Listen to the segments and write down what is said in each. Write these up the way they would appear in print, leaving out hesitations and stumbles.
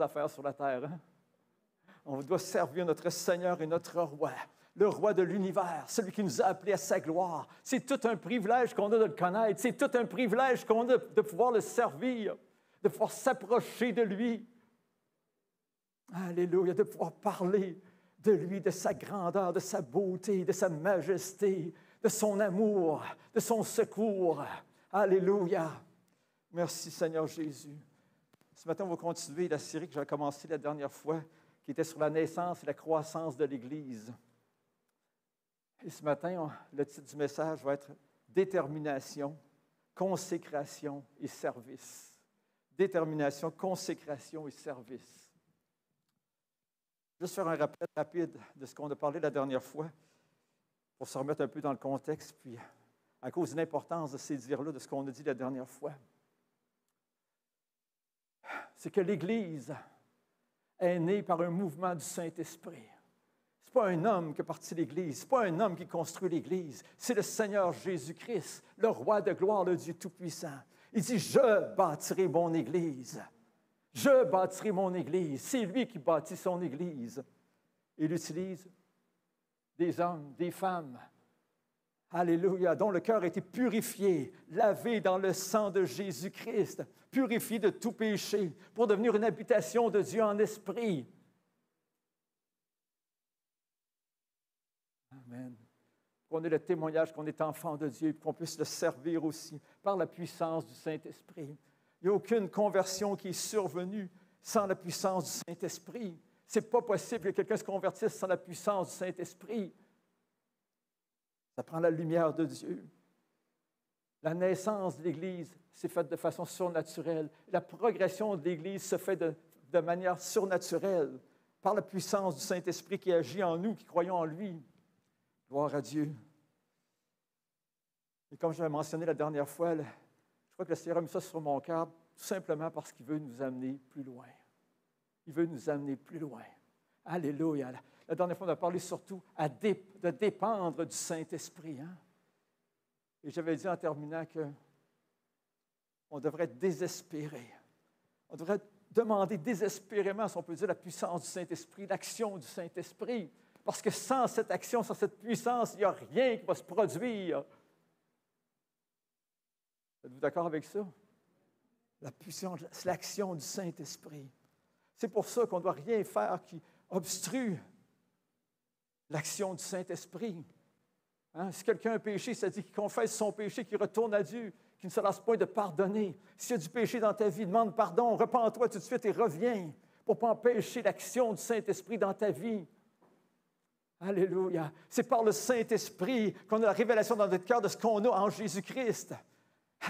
à faire sur la terre. Hein? On doit servir notre Seigneur et notre Roi, le Roi de l'univers, celui qui nous a appelés à sa gloire. C'est tout un privilège qu'on a de le connaître. C'est tout un privilège qu'on a de pouvoir le servir, de pouvoir s'approcher de lui. Alléluia, de pouvoir parler de lui, de sa grandeur, de sa beauté, de sa majesté, de son amour, de son secours. Alléluia. Merci Seigneur Jésus. Ce matin, on va continuer la série que j'ai commencée la dernière fois, qui était sur la naissance et la croissance de l'Église. Et ce matin, le titre du message va être « Détermination, consécration et service ». Détermination, consécration et service. Juste faire un rappel rapide de ce qu'on a parlé la dernière fois, pour se remettre un peu dans le contexte, puis à cause de l'importance de ces dires-là, de ce qu'on a dit la dernière fois. C'est que l'Église est née par un mouvement du Saint-Esprit. Ce n'est pas un homme qui a parti l'Église, ce n'est pas un homme qui construit l'Église, c'est le Seigneur Jésus-Christ, le Roi de gloire, le Dieu Tout-Puissant. Il dit « Je bâtirai mon Église. Je bâtirai mon Église. » C'est lui qui bâtit son Église. Il utilise des hommes, des femmes, alléluia, dont le cœur a été purifié, lavé dans le sang de Jésus-Christ, purifié de tout péché, pour devenir une habitation de Dieu en esprit. Amen. Qu'on ait le témoignage qu'on est enfant de Dieu et qu'on puisse le servir aussi par la puissance du Saint-Esprit. Il n'y a aucune conversion qui est survenue sans la puissance du Saint-Esprit. Ce n'est pas possible que quelqu'un se convertisse sans la puissance du Saint-Esprit. Ça prend la lumière de Dieu. La naissance de l'Église s'est faite de façon surnaturelle. La progression de l'Église se fait de manière surnaturelle par la puissance du Saint-Esprit qui agit en nous, qui croyons en lui. Gloire à Dieu. Et comme j'avais mentionné la dernière fois, je crois que le Seigneur a mis ça sur mon cœur tout simplement parce qu'il veut nous amener plus loin. Il veut nous amener plus loin. Alléluia. La dernière fois, on a parlé surtout de dépendre du Saint-Esprit. Hein? Et j'avais dit en terminant qu'on devrait être désespéré. On devrait demander désespérément, si on peut dire, la puissance du Saint-Esprit, l'action du Saint-Esprit. Parce que sans cette action, sans cette puissance, il n'y a rien qui va se produire. Êtes-vous d'accord avec ça? La puissance, c'est l'action du Saint-Esprit. C'est pour ça qu'on ne doit rien faire qui obstrue l'action du Saint-Esprit. Hein? Si quelqu'un a péché, ça dit qu'il confesse son péché, qu'il retourne à Dieu, qu'il ne se lasse point de pardonner. S'il y a du péché dans ta vie, demande pardon, repens-toi tout de suite et reviens pour ne pas empêcher l'action du Saint-Esprit dans ta vie. Alléluia. C'est par le Saint-Esprit qu'on a la révélation dans notre cœur de ce qu'on a en Jésus-Christ.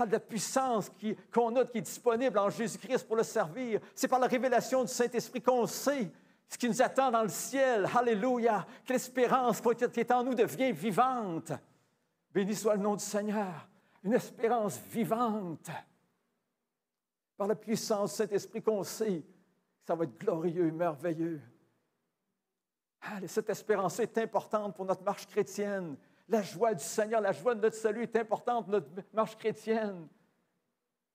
De la puissance qu'on a, qui est disponible en Jésus-Christ pour le servir. C'est par la révélation du Saint-Esprit qu'on sait ce qui nous attend dans le ciel. Alléluia! Que l'espérance qui est en nous devient vivante. Béni soit le nom du Seigneur. Une espérance vivante. Par la puissance du Saint-Esprit qu'on sait que ça va être glorieux, merveilleux. Cette espérance est importante pour notre marche chrétienne. La joie du Seigneur, la joie de notre salut est importante pour notre marche chrétienne.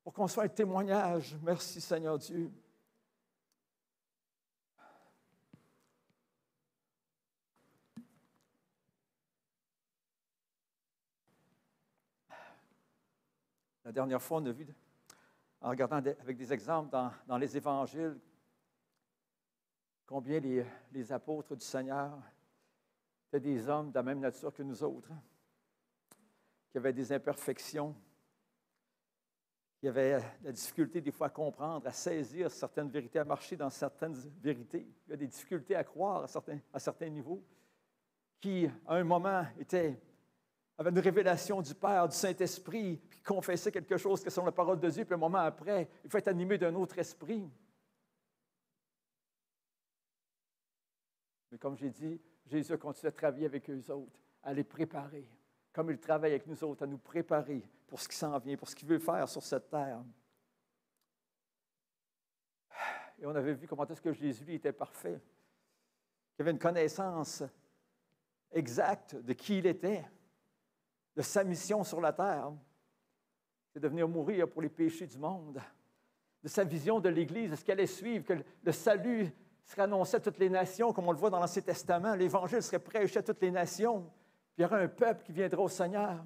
Pour qu'on soit un témoignage. Merci Seigneur Dieu. La dernière fois, on a vu, en regardant avec des exemples dans les évangiles, combien les apôtres du Seigneur étaient des hommes de la même nature que nous autres, hein, qui avaient des imperfections, qui avaient la difficulté des fois à comprendre, à saisir certaines vérités, à marcher dans certaines vérités. Il y a des difficultés à croire à certains niveaux, qui, à un moment, avaient une révélation du Père, du Saint-Esprit, puis confessaient quelque chose que selon la parole de Dieu, puis un moment après, il faut être animé d'un autre esprit. Mais comme j'ai dit, Jésus a continué à travailler avec eux autres, à les préparer, comme il travaille avec nous autres, à nous préparer pour ce qui s'en vient, pour ce qu'il veut faire sur cette terre. Et on avait vu comment est-ce que Jésus, lui, était parfait, qu'il avait une connaissance exacte de qui il était, de sa mission sur la terre, c'est de venir mourir pour les péchés du monde. de sa vision de l'Église, de ce qu'elle allait suivre, que le salut serait annoncé à toutes les nations, comme on le voit dans l'Ancien Testament. L'Évangile serait prêché à toutes les nations. Puis il y aurait un peuple qui viendra au Seigneur.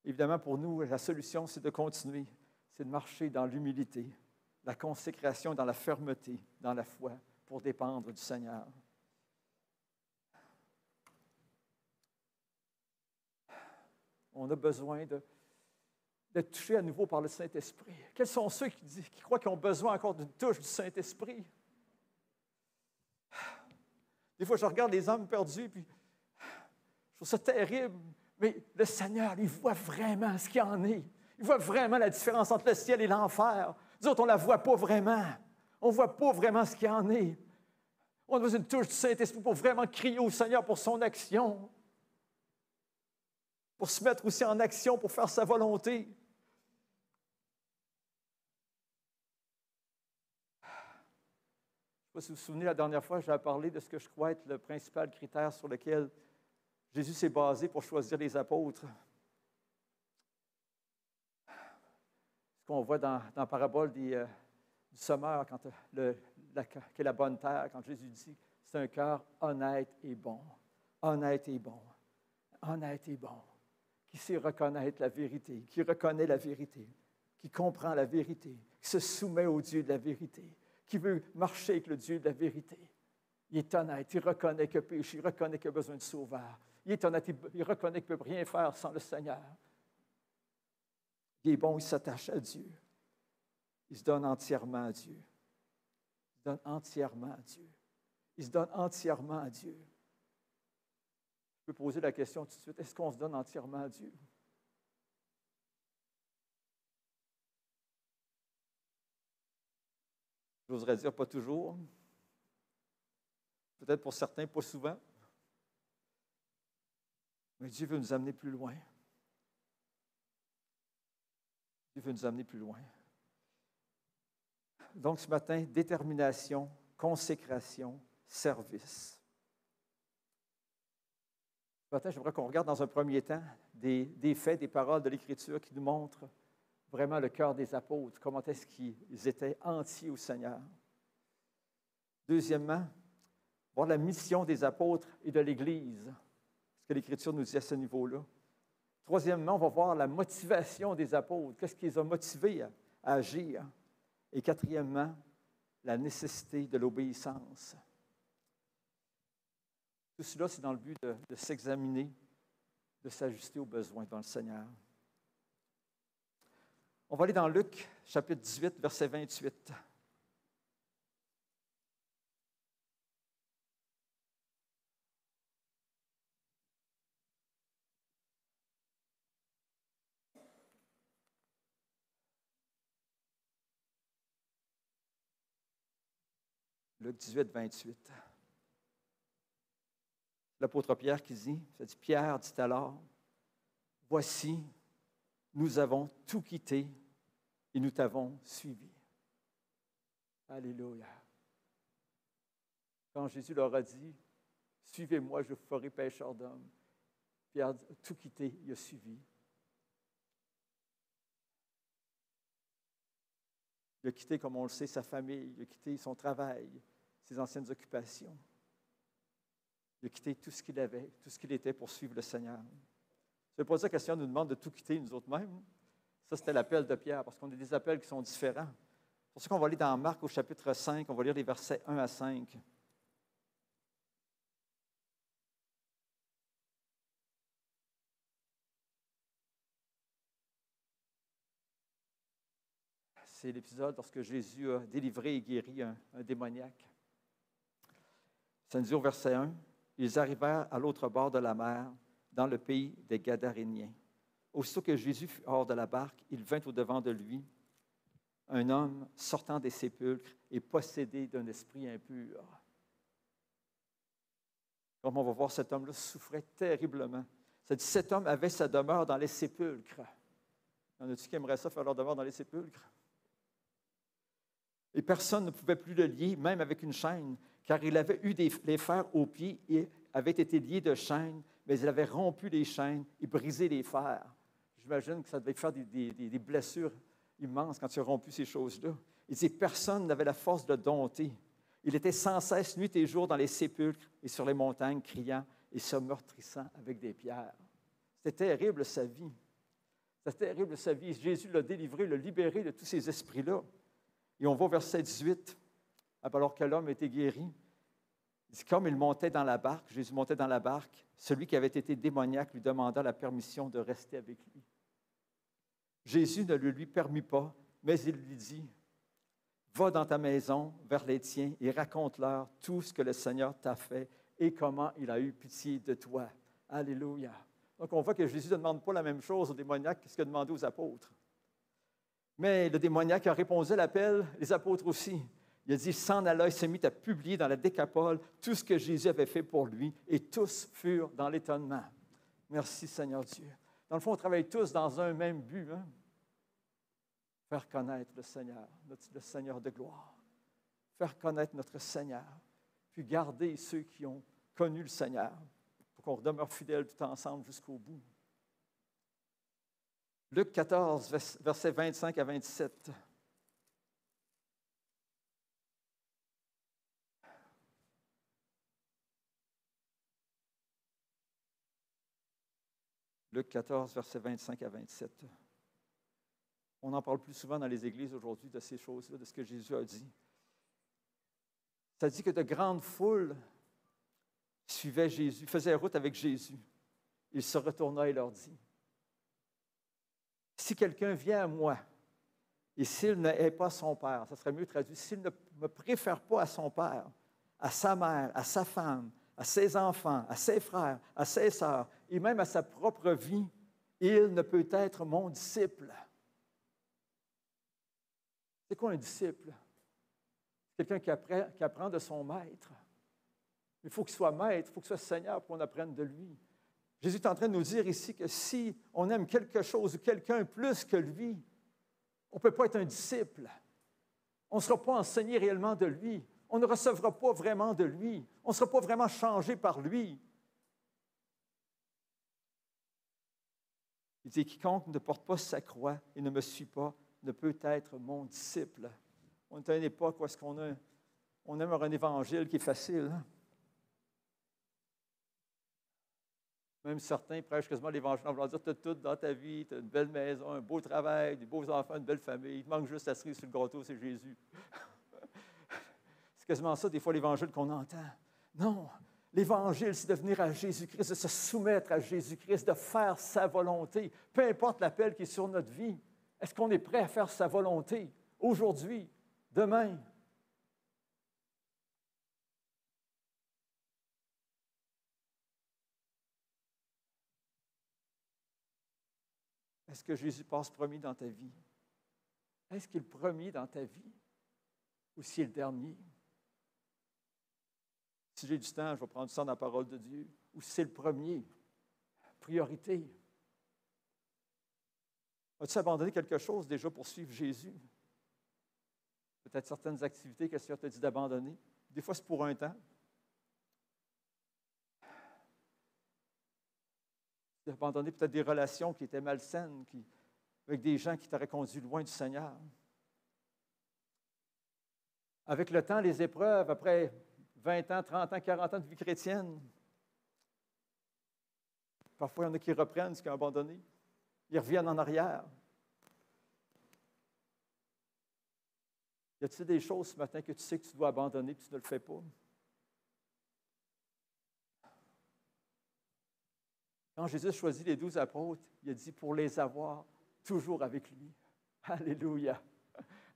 Évidemment, pour nous, la solution, c'est de continuer, c'est de marcher dans l'humilité, la consécration, dans la fermeté, dans la foi, pour dépendre du Seigneur. On a besoin d'être touchés à nouveau par le Saint-Esprit. Quels sont ceux qui croient qu'ils ont besoin encore d'une touche du Saint-Esprit? Des fois, je regarde les âmes perdues, puis je trouve ça terrible. Mais le Seigneur, il voit vraiment ce qu'il en est. Il voit vraiment la différence entre le ciel et l'enfer. Nous autres, on ne la voit pas vraiment. On ne voit pas vraiment ce qu'il en est. On a besoin d'une touche du Saint-Esprit pour vraiment crier au Seigneur pour son action. Pour se mettre aussi en action, pour faire sa volonté. Je ne sais pas si vous vous souvenez, la dernière fois, j'ai parlé de ce que je crois être le principal critère sur lequel Jésus s'est basé pour choisir les apôtres. Ce qu'on voit dans la parabole du semeur, qui est la bonne terre, quand Jésus dit c'est un cœur honnête et bon. Honnête et bon. Honnête et bon. Qui sait reconnaître la vérité, qui reconnaît la vérité, qui comprend la vérité, qui se soumet au Dieu de la vérité, qui veut marcher avec le Dieu de la vérité. Il est honnête, il reconnaît qu'il a péché, il reconnaît qu'il a besoin de sauveur. Il est honnête, il reconnaît qu'il ne peut rien faire sans le Seigneur. Il est bon, il s'attache à Dieu. Il se donne entièrement à Dieu. Il se donne entièrement à Dieu. Il se donne entièrement à Dieu. Je peux poser la question tout de suite, est-ce qu'on se donne entièrement à Dieu? J'oserais dire pas toujours. Peut-être pour certains, pas souvent. Mais Dieu veut nous amener plus loin. Dieu veut nous amener plus loin. Donc ce matin, détermination, consécration, service. Ce matin, j'aimerais qu'on regarde dans un premier temps des faits, des paroles de l'Écriture qui nous montrent vraiment le cœur des apôtres, comment est-ce qu'ils étaient entiers au Seigneur. Deuxièmement, voir la mission des apôtres et de l'Église, ce que l'Écriture nous dit à ce niveau-là. Troisièmement, on va voir la motivation des apôtres, qu'est-ce qui les a motivés à agir. Et quatrièmement, la nécessité de l'obéissance. Tout cela, c'est dans le but de s'examiner, de s'ajuster aux besoins dans le Seigneur. On va aller dans Luc, chapitre 18, verset 28. Luc 18, 28. L'apôtre Pierre qui dit, ça dit, Pierre dit alors, voici, nous avons tout quitté et nous t'avons suivi. Alléluia. Quand Jésus leur a dit, suivez-moi, je vous ferai pécheur d'hommes, Pierre a tout quitté, il a suivi. Il a quitté, comme on le sait, sa famille, il a quitté son travail, ses anciennes occupations. Il a quitté tout ce qu'il avait, tout ce qu'il était pour suivre le Seigneur. Ça ne veut pas dire que le Seigneur nous demande de tout quitter nous autres mêmes. Ça, c'était l'appel de Pierre, parce qu'on a des appels qui sont différents. C'est pour ça qu'on va aller dans Marc au chapitre 5, on va lire les versets 1 à 5. C'est l'épisode lorsque Jésus a délivré et guéri un démoniaque. Ça nous dit au verset 1, « Ils arrivèrent à l'autre bord de la mer, dans le pays des Gadaréniens. Aussitôt que Jésus fut hors de la barque, il vint au-devant de lui, un homme sortant des sépulcres et possédé d'un esprit impur. » Comme on va voir, cet homme-là souffrait terriblement. Ça dit, cet homme avait sa demeure dans les sépulcres. Y en a-t-il qui aimeraient ça, faire leur demeure dans les sépulcres? Et personne ne pouvait plus le lier, même avec une chaîne, car il avait eu les fers aux pieds et avait été lié de chaînes, mais il avait rompu les chaînes et brisé les fers. J'imagine que ça devait faire des blessures immense quand tu as rompu ces choses-là. Il dit, personne n'avait la force de le dompter. Il était sans cesse, nuit et jour, dans les sépulcres et sur les montagnes, criant et se meurtrissant avec des pierres. C'était terrible, sa vie. C'était terrible, sa vie. Jésus l'a délivré, l'a libéré de tous ces esprits-là. Et on va au verset 18, alors que l'homme était guéri. Il dit, comme il montait dans la barque, Jésus montait dans la barque, celui qui avait été démoniaque lui demanda la permission de rester avec lui. Jésus ne le lui permit pas, mais il lui dit, va dans ta maison vers les tiens et raconte-leur tout ce que le Seigneur t'a fait et comment il a eu pitié de toi. Alléluia. Donc, on voit que Jésus ne demande pas la même chose aux démoniaques que ce qu'il a demandé aux apôtres. Mais le démoniaque a répondu à l'appel, les apôtres aussi. Il a dit, s'en alla, il se mit à publier dans la Décapole tout ce que Jésus avait fait pour lui, et tous furent dans l'étonnement. Merci, Seigneur Dieu. Dans le fond, on travaille tous dans un même but, hein? Faire connaître le Seigneur, le Seigneur de gloire. Faire connaître notre Seigneur, puis garder ceux qui ont connu le Seigneur, pour qu'on demeure fidèles tout ensemble jusqu'au bout. Luc 14, versets 25 à 27. Luc 14, versets 25 à 27. On en parle plus souvent dans les églises aujourd'hui de ces choses-là, de ce que Jésus a dit. Ça dit que de grandes foules suivaient Jésus, faisaient route avec Jésus. Il se retourna et leur dit, « Si quelqu'un vient à moi, et s'il ne hait pas son père, ça serait mieux traduit, s'il ne me préfère pas à son père, à sa mère, à sa femme, à ses enfants, à ses frères, à ses sœurs, et même à sa propre vie, il ne peut être mon disciple. » C'est quoi un disciple? C'est quelqu'un qui apprend de son maître. Il faut qu'il soit maître, il faut qu'il soit Seigneur pour qu'on apprenne de lui. Jésus est en train de nous dire ici que si on aime quelque chose ou quelqu'un plus que lui, on ne peut pas être un disciple. On ne sera pas enseigné réellement de lui. On ne recevra pas vraiment de lui. On ne sera pas vraiment changé par lui. Il dit, quiconque ne porte pas sa croix et ne me suit pas ne peut être mon disciple. On est à une époque où est-ce qu'on aime un évangile qui est facile. Hein? Même certains prêchent quasiment l'évangile en voulant dire, tu as tout dans ta vie, tu as une belle maison, un beau travail, des beaux enfants, une belle famille. Il te manque juste la cerise sur le gâteau, c'est Jésus. C'est quasiment ça, des fois, l'évangile qu'on entend. Non, l'évangile, c'est de venir à Jésus-Christ, de se soumettre à Jésus-Christ, de faire sa volonté, peu importe l'appel qui est sur notre vie. Est-ce qu'on est prêt à faire sa volonté aujourd'hui, demain? Est-ce que Jésus passe premier dans ta vie? Est-ce qu'il est le premier dans ta vie ou s'il est le dernier? Si j'ai du temps, je vais prendre ça dans la parole de Dieu. Ou si c'est le premier, priorité. As-tu abandonné quelque chose déjà pour suivre Jésus? Peut-être certaines activités que le Seigneur t'a dit d'abandonner. Des fois, c'est pour un temps. Tu as abandonné peut-être des relations qui étaient malsaines, avec des gens qui t'auraient conduit loin du Seigneur. Avec le temps, les épreuves, après 20 ans, 30 ans, 40 ans de vie chrétienne, parfois, il y en a qui reprennent ce qu'ils ont abandonné. Ils reviennent en arrière. Y a-t-il des choses ce matin que tu sais que tu dois abandonner et que tu ne le fais pas? Quand Jésus choisit les 12 apôtres, il a dit pour les avoir toujours avec lui. Alléluia!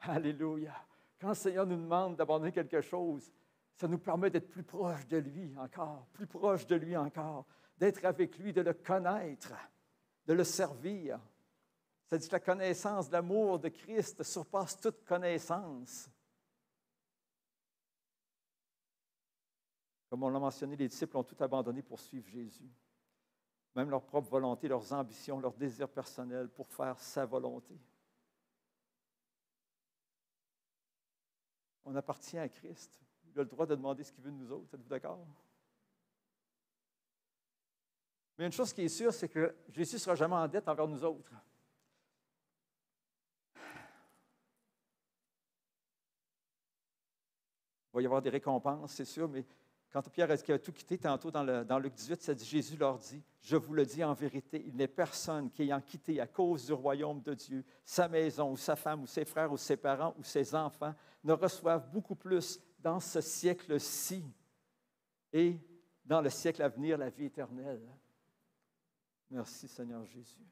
Alléluia! Quand le Seigneur nous demande d'abandonner quelque chose, ça nous permet d'être plus proche de lui encore, plus proche de lui encore, d'être avec lui, de le connaître, de le servir. Ça dit que la connaissance, l'amour de Christ surpasse toute connaissance. Comme on l'a mentionné, les disciples ont tout abandonné pour suivre Jésus. Même leur propre volonté, leurs ambitions, leurs désirs personnels pour faire sa volonté. On appartient à Christ. Il a le droit de demander ce qu'il veut de nous autres. Êtes-vous d'accord? Mais une chose qui est sûre, c'est que Jésus ne sera jamais en dette envers nous autres. Il va y avoir des récompenses, c'est sûr, mais quand Pierre a tout quitté, tantôt dans Luc 18, ça dit, Jésus leur dit, « Je vous le dis en vérité, il n'est personne qui ayant quitté à cause du royaume de Dieu, sa maison ou sa femme ou ses frères ou ses parents ou ses enfants, ne reçoive beaucoup plus dans ce siècle-ci et dans le siècle à venir la vie éternelle. » Merci Seigneur Jésus.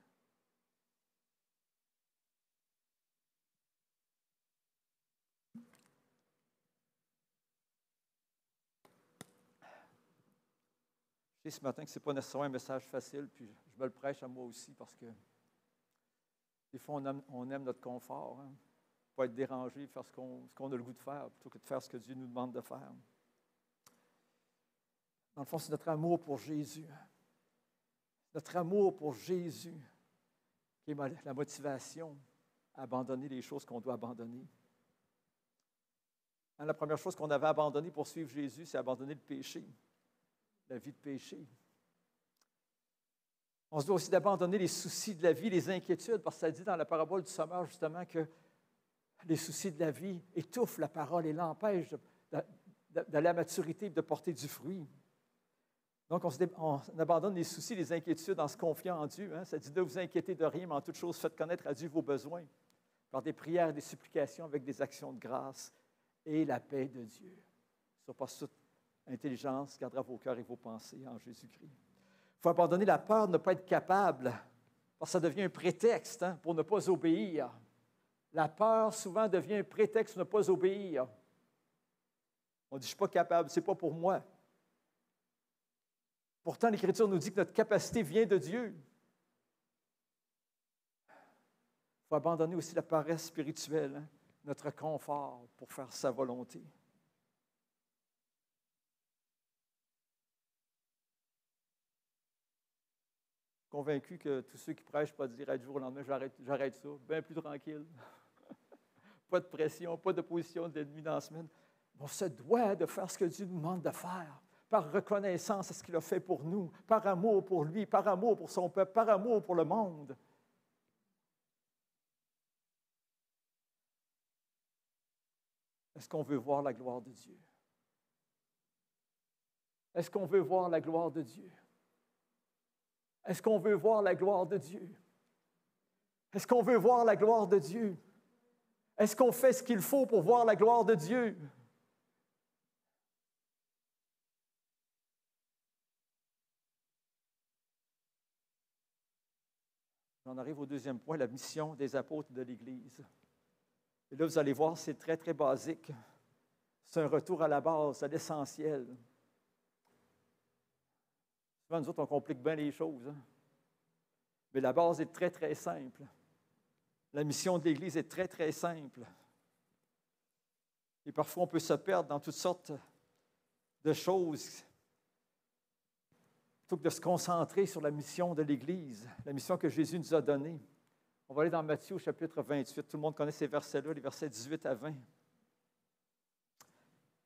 Je sais ce matin que ce n'est pas nécessairement un message facile, puis je me le prêche à moi aussi parce que des fois on aime notre confort, hein? Pas être dérangé, faire ce qu'on a le goût de faire plutôt que de faire ce que Dieu nous demande de faire. Dans le fond, c'est notre amour pour Jésus. Notre amour pour Jésus qui est la motivation à abandonner les choses qu'on doit abandonner. La première chose qu'on avait abandonnée pour suivre Jésus, c'est abandonner le péché, la vie de péché. On se doit aussi d'abandonner les soucis de la vie, les inquiétudes, parce que ça dit dans la parabole du sommeur justement que les soucis de la vie étouffent la parole et l'empêchent d'aller à maturité et de porter du fruit. Donc, on abandonne les soucis, les inquiétudes en se confiant en Dieu. Hein? Ça dit, ne vous inquiétez de rien, mais en toute chose, faites connaître à Dieu vos besoins par des prières, des supplications avec des actions de grâce et la paix de Dieu. Surpasse toute intelligence, gardera vos cœurs et vos pensées en Jésus-Christ. Il faut abandonner la peur de ne pas être capable, parce que ça devient un prétexte pour ne pas obéir. La peur, souvent, devient un prétexte pour ne pas obéir. On dit, je ne suis pas capable, ce n'est pas pour moi. Pourtant, l'Écriture nous dit que notre capacité vient de Dieu. Il faut abandonner aussi la paresse spirituelle, notre confort pour faire sa volonté. Convaincu que tous ceux qui prêchent ne peuvent pas dire du jour au lendemain, j'arrête ça, bien plus tranquille. Pas de pression, pas d'opposition de l'ennemi dans la semaine. On se doit de faire ce que Dieu nous demande de faire, par reconnaissance à ce qu'il a fait pour nous, par amour pour lui, par amour pour son peuple, par amour pour le monde. Est-ce qu'on veut voir la gloire de Dieu? Est-ce qu'on veut voir la gloire de Dieu? Est-ce qu'on veut voir la gloire de Dieu? Est-ce qu'on veut voir la gloire de Dieu? Est-ce qu'on fait ce qu'il faut pour voir la gloire de Dieu? J'en arrive au deuxième point, la mission des apôtres de l'Église. Et là, vous allez voir, c'est très, très basique. C'est un retour à la base, à l'essentiel. Souvent, nous autres, on complique bien les choses. Mais la base est très, très simple. La mission de l'Église est très, très simple. Et parfois, on peut se perdre dans toutes sortes de choses plutôt que de se concentrer sur la mission de l'Église, la mission que Jésus nous a donnée. On va aller dans Matthieu au chapitre 28. Tout le monde connaît ces versets-là, les versets 18 à 20.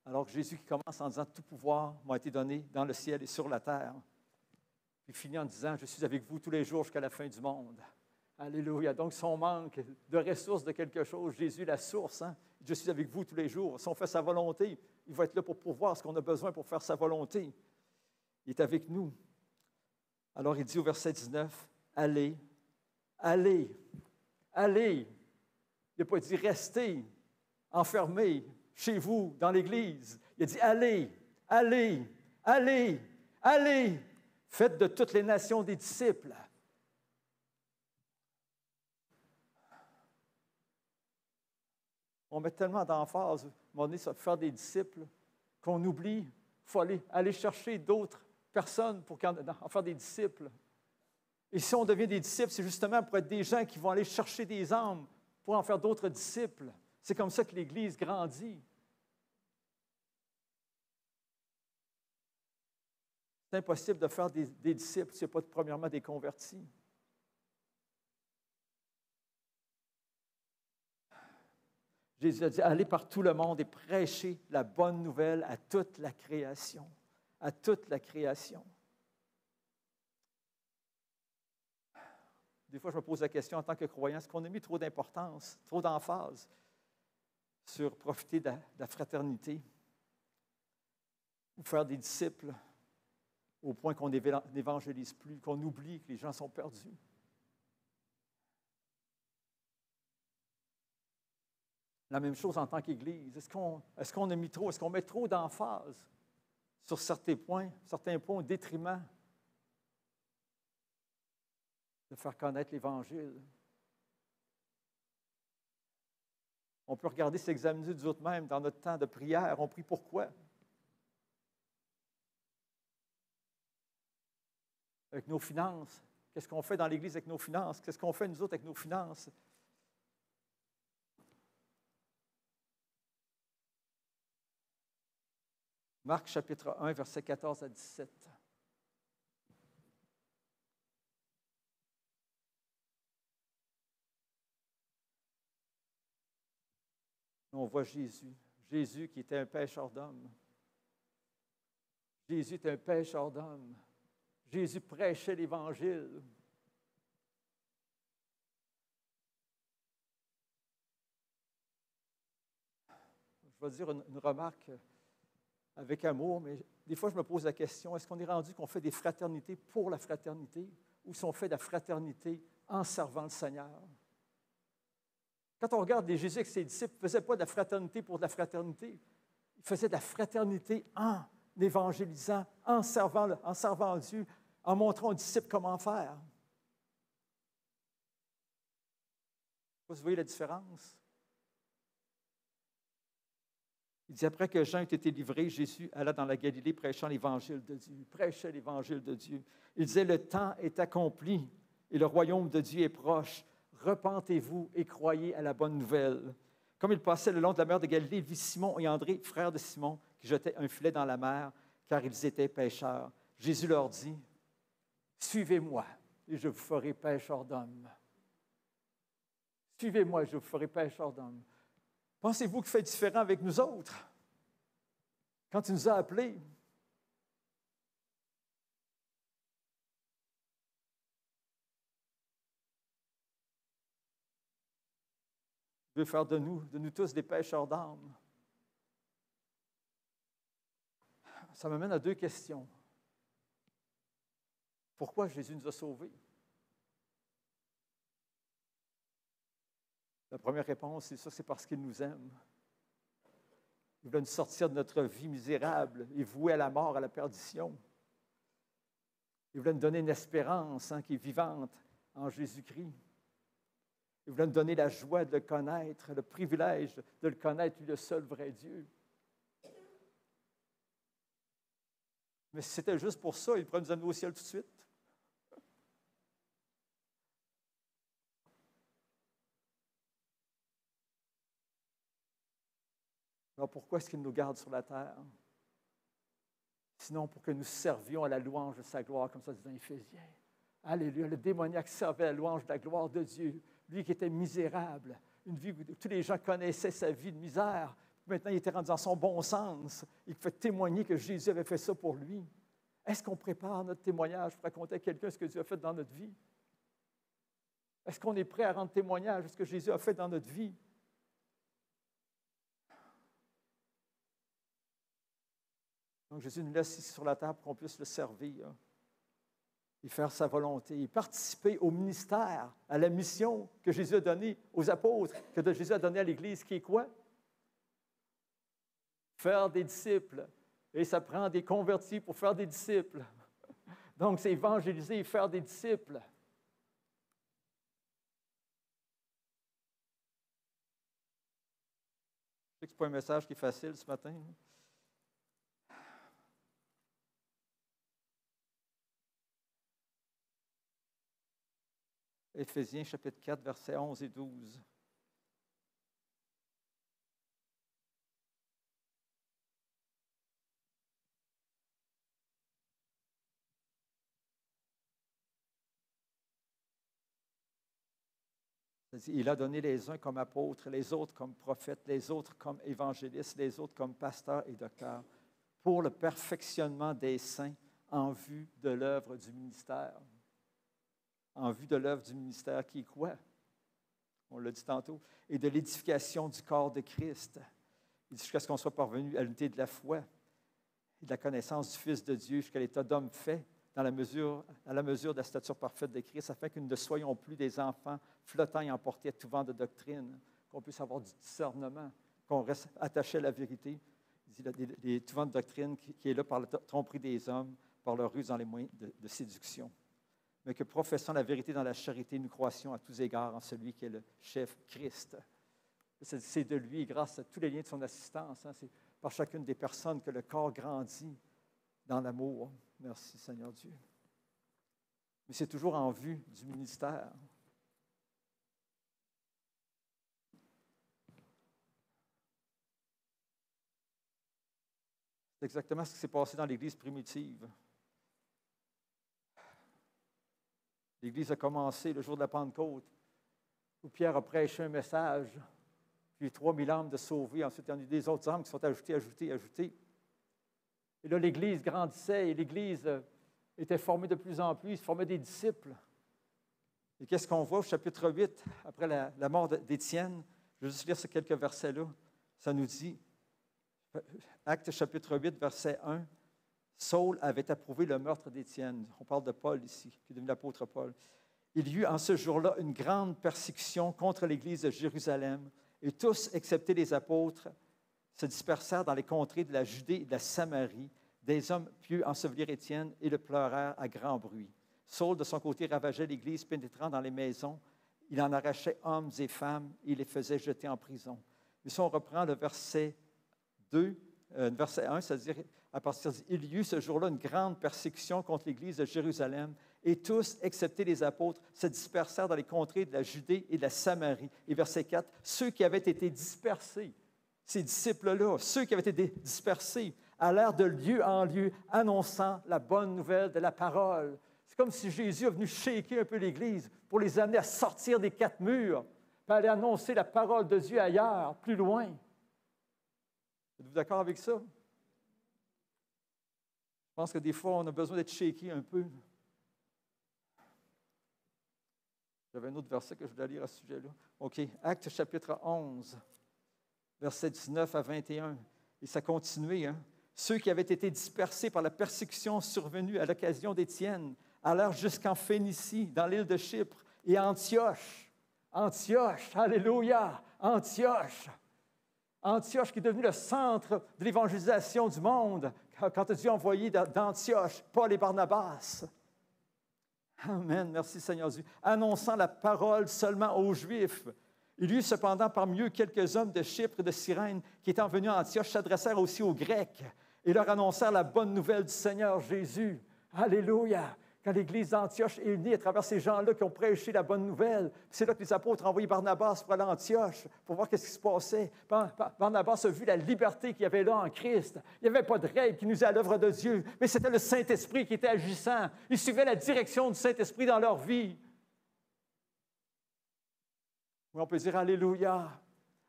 Alors que Jésus qui commence en disant « Tout pouvoir m'a été donné dans le ciel et sur la terre ». Puis finit en disant « Je suis avec vous tous les jours jusqu'à la fin du monde ». Alléluia. Donc, si on manque de ressources de quelque chose, Jésus est la source. Hein? Je suis avec vous tous les jours. Si on fait sa volonté, il va être là pour pourvoir ce qu'on a besoin pour faire sa volonté. Il est avec nous. Alors, il dit au verset 19, « Allez, allez, allez. » Il n'a pas dit « Restez enfermés chez vous, dans l'Église. » Il a dit « Allez, allez, allez, allez. Faites de toutes les nations des disciples. » On met tellement d'emphase, à un moment donné, sur faire des disciples, qu'on oublie, il faut aller chercher d'autres personnes pour en faire des disciples. Et si on devient des disciples, c'est justement pour être des gens qui vont aller chercher des âmes pour en faire d'autres disciples. C'est comme ça que l'Église grandit. C'est impossible de faire des disciples s'il n'y a pas premièrement des convertis. Jésus a dit, allez par tout le monde et prêchez la bonne nouvelle à toute la création. À toute la création. Des fois, je me pose la question en tant que croyant, est-ce qu'on a mis trop d'importance, trop d'emphase sur profiter de la fraternité? ou faire des disciples au point qu'on n'évangélise plus, qu'on oublie que les gens sont perdus. La même chose en tant qu'Église. Est-ce qu'on a mis trop, est-ce qu'on met trop d'emphase sur certains points au détriment de faire connaître l'Évangile? On peut regarder s'examiner nous autres mêmes dans notre temps de prière. On prie pourquoi? Avec nos finances. Qu'est-ce qu'on fait dans l'Église avec nos finances? Qu'est-ce qu'on fait nous autres avec nos finances? Marc chapitre 1, versets 14 à 17. On voit Jésus. Jésus qui était un pêcheur d'hommes. Jésus était un pêcheur d'hommes. Jésus prêchait l'Évangile. Je vais dire une remarque avec amour, mais des fois je me pose la question, est-ce qu'on est rendu qu'on fait des fraternités pour la fraternité ou si on fait de la fraternité en servant le Seigneur? Quand on regarde les Jésus avec ses disciples, il ne faisait pas de la fraternité pour de la fraternité. Il faisait de la fraternité en évangélisant, en servant Dieu, en montrant aux disciples comment faire. Vous voyez la différence? Il dit, après que Jean ait été livré, Jésus alla dans la Galilée prêchant l'Évangile de Dieu. Il prêchait l'Évangile de Dieu. Il disait, le temps est accompli et le royaume de Dieu est proche. Repentez-vous et croyez à la bonne nouvelle. Comme il passait le long de la mer de Galilée, il vit Simon et André, frères de Simon, qui jetaient un filet dans la mer, car ils étaient pêcheurs. Jésus leur dit, suivez-moi et je vous ferai pêcheurs d'hommes. Suivez-moi et je vous ferai pêcheurs d'hommes. Pensez-vous qu'il fait différent avec nous autres? Quand il nous a appelés, il veut faire de nous tous des pêcheurs d'âmes. Ça m'amène à deux questions. Pourquoi Jésus nous a sauvés? La première réponse, c'est ça, c'est parce qu'il nous aime. Il veut nous sortir de notre vie misérable et vouée à la mort, à la perdition. Il voulait nous donner une espérance qui est vivante en Jésus-Christ. Il voulait nous donner la joie de le connaître, le privilège de le connaître, lui, le seul vrai Dieu. Mais si c'était juste pour ça, il pourrait nous amener au ciel tout de suite. Alors pourquoi est-ce qu'il nous garde sur la terre? Sinon pour que nous servions à la louange de sa gloire, comme ça dit dans Éphésiens. Alléluia, le démoniaque servait à la louange de la gloire de Dieu. Lui qui était misérable, une vie où tous les gens connaissaient sa vie de misère. Maintenant, il était rendu dans son bon sens. Il fait témoigner que Jésus avait fait ça pour lui. Est-ce qu'on prépare notre témoignage pour raconter à quelqu'un ce que Dieu a fait dans notre vie? Est-ce qu'on est prêt à rendre témoignage de ce que Jésus a fait dans notre vie? Donc, Jésus nous laisse ici sur la terre pour qu'on puisse le servir et faire sa volonté, et participer au ministère, à la mission que Jésus a donnée aux apôtres, que Jésus a donnée à l'Église, qui est quoi? Faire des disciples. Et ça prend des convertis pour faire des disciples. Donc, c'est évangéliser et faire des disciples. Je sais que ce n'est pas un message qui est facile ce matin. Éphésiens chapitre 4, versets 11 et 12. Il a donné les uns comme apôtres, les autres comme prophètes, les autres comme évangélistes, les autres comme pasteurs et docteurs, pour le perfectionnement des saints en vue de l'œuvre du ministère. En vue de l'œuvre du ministère qui est quoi? On l'a dit tantôt. Et de l'édification du corps de Christ. Il dit jusqu'à ce qu'on soit parvenu à l'unité de la foi et de la connaissance du Fils de Dieu jusqu'à l'état d'homme fait, à la mesure de la stature parfaite de Christ, afin que nous ne soyons plus des enfants flottants et emportés à tout vent de doctrine, qu'on puisse avoir du discernement, qu'on reste attaché à la vérité. Il dit tout vent de doctrine qui est là par la tromperie des hommes, par leur ruse dans les moyens de séduction. Mais que professant la vérité dans la charité, nous croissions à tous égards en celui qui est le chef Christ. C'est de lui, grâce à tous les liens de son assistance, c'est par chacune des personnes que le corps grandit dans l'amour. Merci Seigneur Dieu. Mais c'est toujours en vue du ministère. C'est exactement ce qui s'est passé dans l'Église primitive. L'Église a commencé le jour de la Pentecôte, où Pierre a prêché un message, puis 3000 âmes de sauvées. Ensuite, il y en a eu des autres âmes qui sont ajoutées. Et là, l'Église grandissait et l'Église était formée de plus en plus. Il se formait des disciples. Et qu'est-ce qu'on voit au chapitre 8, après la mort d'Étienne? Je vais juste lire ces quelques versets-là. Ça nous dit, Actes chapitre 8, verset 1, Saul avait approuvé le meurtre d'Étienne. On parle de Paul ici, qui est devenu l'apôtre Paul. Il y eut en ce jour-là une grande persécution contre l'Église de Jérusalem, et tous, excepté les apôtres, se dispersèrent dans les contrées de la Judée et de la Samarie. Des hommes pieux ensevelirent Étienne et le pleurèrent à grand bruit. Saul, de son côté, ravageait l'Église, pénétrant dans les maisons. Il en arrachait hommes et femmes et les faisait jeter en prison. Mais si on reprend le verset 2, verset 1, c'est-à-dire à partir il y eut ce jour-là une grande persécution contre l'Église de Jérusalem, et tous, excepté les apôtres, se dispersèrent dans les contrées de la Judée et de la Samarie. Et verset 4, ceux qui avaient été dispersés, ces disciples-là, ceux qui avaient été dispersés, allèrent de lieu en lieu, annonçant la bonne nouvelle de la parole. C'est comme si Jésus est venu shaker un peu l'Église pour les amener à sortir des 4 murs, puis aller annoncer la parole de Dieu ailleurs, plus loin. Êtes-vous d'accord avec ça? Je pense que des fois, on a besoin d'être shaké un peu. J'avais un autre verset que je voulais lire à ce sujet-là. OK, Actes chapitre 11, versets 19 à 21. Et ça continuait. Ceux qui avaient été dispersés par la persécution survenue à l'occasion d'Étienne allèrent jusqu'en Phénicie, dans l'île de Chypre, et à Antioche. Antioche, alléluia, Antioche. Antioche qui est devenu le centre de l'évangélisation du monde quand Dieu a envoyé d'Antioche Paul et Barnabas. Amen, merci Seigneur Dieu. Annonçant la parole seulement aux Juifs. Il y eut cependant parmi eux quelques hommes de Chypre et de Cyrène qui étant venus à Antioche s'adressèrent aussi aux Grecs et leur annoncèrent la bonne nouvelle du Seigneur Jésus. Alléluia! Quand l'Église d'Antioche est unie à travers ces gens-là qui ont prêché la bonne nouvelle, c'est là que les apôtres ont envoyé Barnabas pour aller à Antioche, pour voir ce qui se passait. Barnabas a vu la liberté qu'il y avait là en Christ. Il n'y avait pas de règle qui nous est à l'œuvre de Dieu, mais c'était le Saint-Esprit qui était agissant. Ils suivaient la direction du Saint-Esprit dans leur vie. Oui, on peut dire Alléluia,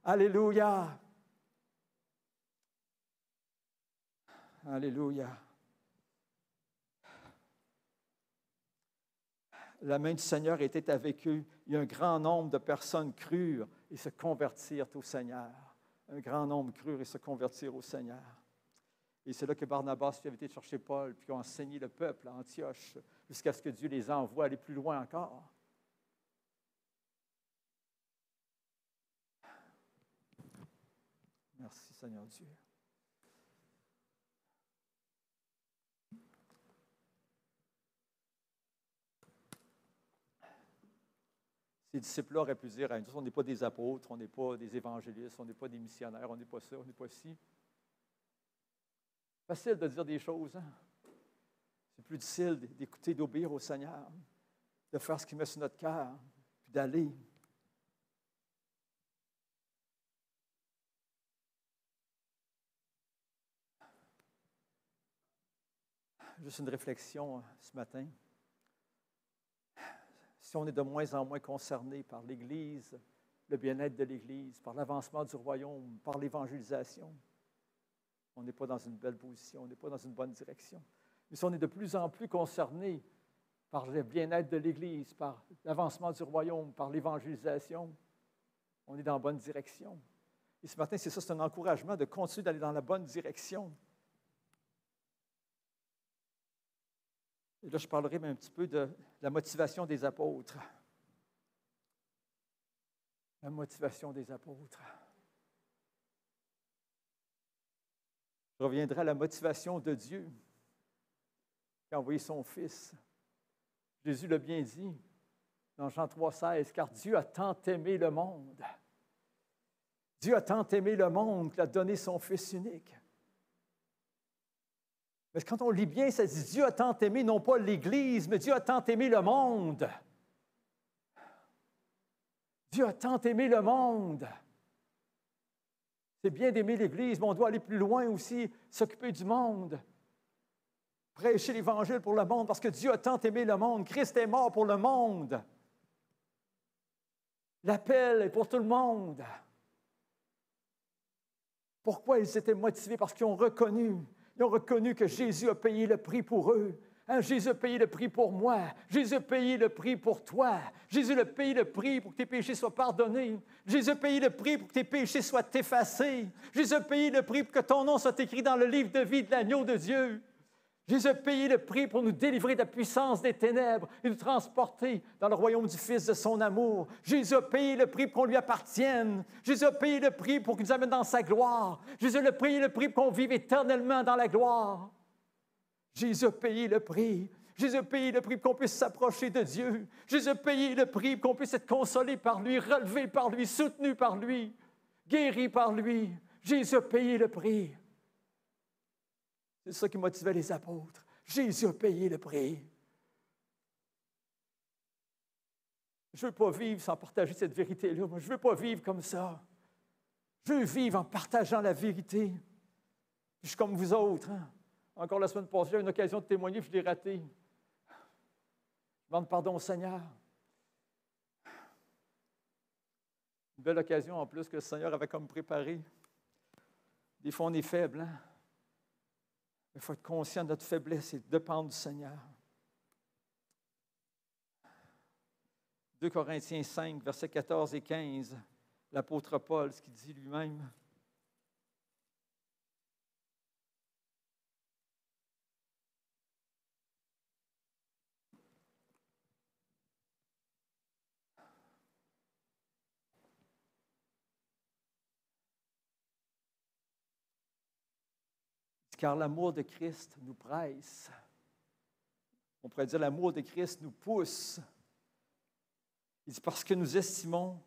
Alléluia, Alléluia. La main du Seigneur était avec eux. Il y a un grand nombre de personnes crurent et se convertirent au Seigneur. Un grand nombre crurent et se convertirent au Seigneur. Et c'est là que Barnabas avait été chercher Paul, puis ont enseigné le peuple à Antioche, jusqu'à ce que Dieu les envoie aller plus loin encore. Merci Seigneur Dieu. Ces disciples-là auraient pu dire, on n'est pas des apôtres, on n'est pas des évangélistes, on n'est pas des missionnaires, on n'est pas ça, on n'est pas ci. Facile de dire des choses, hein? C'est plus difficile d'écouter, d'obéir au Seigneur, de faire ce qu'il met sur notre cœur, puis d'aller. Juste une réflexion ce matin. Si on est de moins en moins concerné par l'Église, le bien-être de l'Église, par l'avancement du royaume, par l'évangélisation, on n'est pas dans une belle position, on n'est pas dans une bonne direction. Mais si on est de plus en plus concerné par le bien-être de l'Église, par l'avancement du royaume, par l'évangélisation, on est dans la bonne direction. Et ce matin, c'est un encouragement de continuer d'aller dans la bonne direction. Et là, je parlerai un petit peu de la motivation des apôtres. La motivation des apôtres. Je reviendrai à la motivation de Dieu qui a envoyé son Fils. Jésus l'a bien dit dans Jean 3,16, car Dieu a tant aimé le monde. Dieu a tant aimé le monde qu'il a donné son Fils unique. Mais quand on lit bien, ça dit Dieu a tant aimé, non pas l'Église, mais Dieu a tant aimé le monde. Dieu a tant aimé le monde. C'est bien d'aimer l'Église, mais on doit aller plus loin aussi, s'occuper du monde. Prêcher l'Évangile pour le monde, parce que Dieu a tant aimé le monde. Christ est mort pour le monde. L'appel est pour tout le monde. Pourquoi ils étaient motivés? Parce qu'ils ont reconnu que Jésus a payé le prix pour eux. Hein, Jésus a payé le prix pour moi. Jésus a payé le prix pour toi. Jésus a payé le prix pour que tes péchés soient pardonnés. Jésus a payé le prix pour que tes péchés soient effacés. Jésus a payé le prix pour que ton nom soit écrit dans le livre de vie de l'agneau de Dieu. Jésus a payé le prix pour nous délivrer de la puissance des ténèbres et nous transporter dans le royaume du Fils de son amour. Jésus a payé le prix pour qu'on lui appartienne. Jésus a payé le prix pour qu'il nous amène dans sa gloire. Jésus a payé le prix pour qu'on vive éternellement dans la gloire. Jésus a payé le prix. Jésus a payé le prix pour qu'on puisse s'approcher de Dieu. Jésus a payé le prix pour qu'on puisse être consolé par lui, relevé par lui, soutenu par lui, guéri par lui. Jésus a payé le prix. C'est ça qui motivait les apôtres. Jésus a payé le prix. Je ne veux pas vivre sans partager cette vérité-là. Moi, je ne veux pas vivre comme ça. Je veux vivre en partageant la vérité. Je suis comme vous autres. Hein? Encore la semaine passée, j'ai eu une occasion de témoigner, puis je l'ai raté. Je demande pardon au Seigneur. Une belle occasion en plus que le Seigneur avait comme préparé. Des fois, on est faible, hein? Il faut être conscient de notre faiblesse et dépendre du Seigneur. 2 Corinthiens 5, versets 14 et 15, l'apôtre Paul, ce qu'il dit lui-même. Car l'amour de Christ nous presse. On pourrait dire l'amour de Christ nous pousse. Il dit parce que nous estimons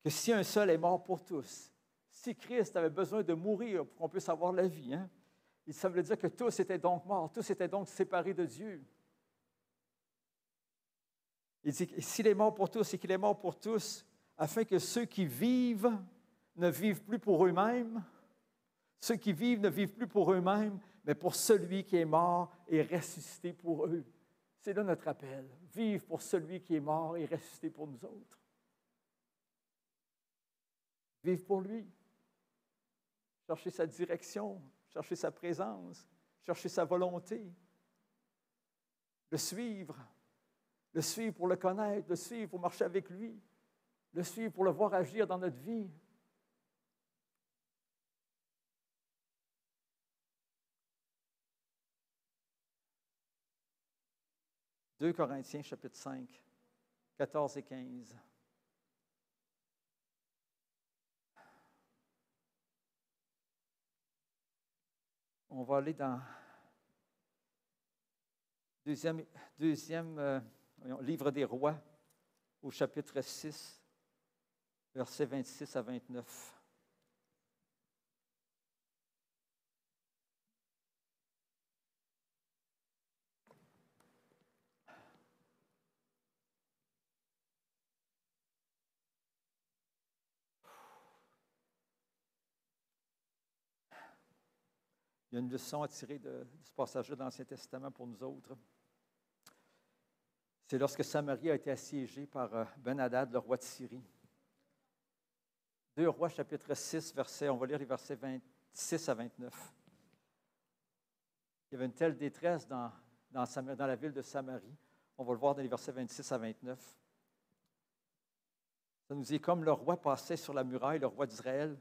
que si un seul est mort pour tous, si Christ avait besoin de mourir pour qu'on puisse avoir la vie, hein, ça veut dire que tous étaient donc morts, tous étaient donc séparés de Dieu. Il dit s'il est mort pour tous, c'est qu'il est mort pour tous, afin que ceux qui vivent ne vivent plus pour eux-mêmes. Ceux qui vivent ne vivent plus pour eux-mêmes, mais pour celui qui est mort et ressuscité pour eux. C'est là notre appel. Vivre pour celui qui est mort et ressuscité pour nous autres. Vivre pour lui. Chercher sa direction, chercher sa présence, chercher sa volonté. Le suivre. Le suivre pour le connaître, le suivre pour marcher avec lui. Le suivre pour le voir agir dans notre vie. 2 Corinthiens, chapitre 5, 14 et 15. On va aller dans deuxième livre des Rois, au chapitre 6, versets 26 à 29. Il y a une leçon à tirer de ce passage-là dans l'Ancien Testament pour nous autres. C'est lorsque Samarie a été assiégée par Ben-Hadad, le roi de Syrie. 2 Rois, chapitre 6, on va lire les versets 26 à 29. Il y avait une telle détresse dans la ville de Samarie. On va le voir dans les versets 26 à 29. Ça nous dit, comme le roi passait sur la muraille, le roi d'Israël,